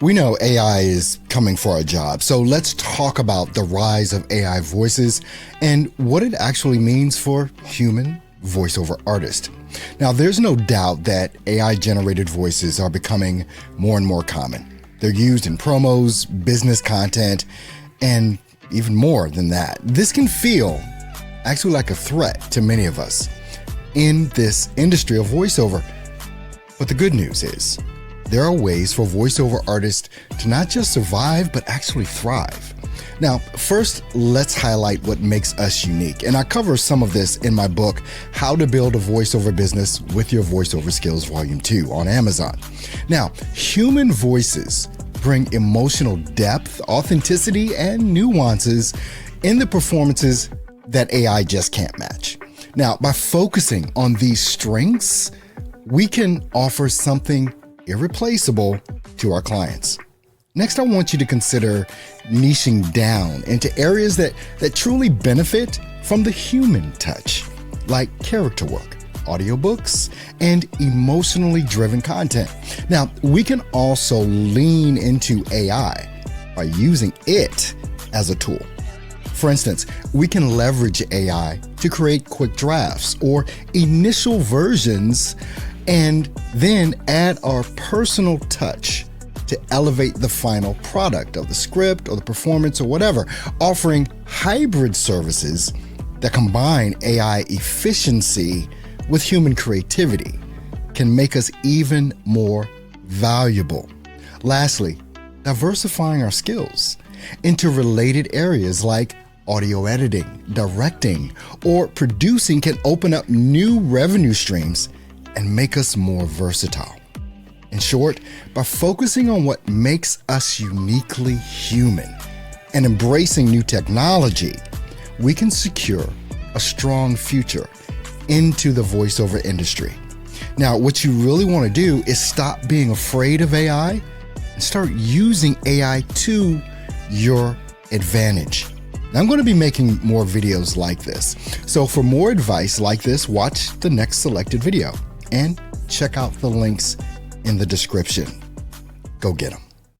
We know AI is coming for our jobs, so let's talk about the rise of AI voices and what it actually means for human voiceover artists. Now, there's no doubt that AI-generated voices are becoming more and more common. They're used in promos, business content, and even more than that. This can feel actually like a threat to many of us in this industry of voiceover. But the good news is, there are ways for voiceover artists to not just survive, but actually thrive. Now, first, let's highlight what makes us unique. And I cover some of this in my book, How to Build a Voiceover Business with Your Voiceover Skills, Volume 2 on Amazon. Now, human voices bring emotional depth, authenticity, and nuances in the performances that AI just can't match. Now, by focusing on these strengths, we can offer something irreplaceable to our clients. Next, I want you to consider niching down into areas that truly benefit from the human touch, like character work, audiobooks, and emotionally driven content. Now, we can also lean into AI by using it as a tool. For instance, we can leverage AI to create quick drafts or initial versions and then add our personal touch to elevate the final product of the script or the performance or whatever. Offering hybrid services that combine AI efficiency with human creativity can make us even more valuable. Lastly, diversifying our skills into related areas like audio editing, directing, or producing can open up new revenue streams and make us more versatile. In short, by focusing on what makes us uniquely human and embracing new technology, we can secure a strong future into the voiceover industry. Now, what you really want to do is stop being afraid of AI and start using AI to your advantage. Now, I'm going to be making more videos like this. So for more advice like this, watch the next selected video and check out the links in the description. Go get them.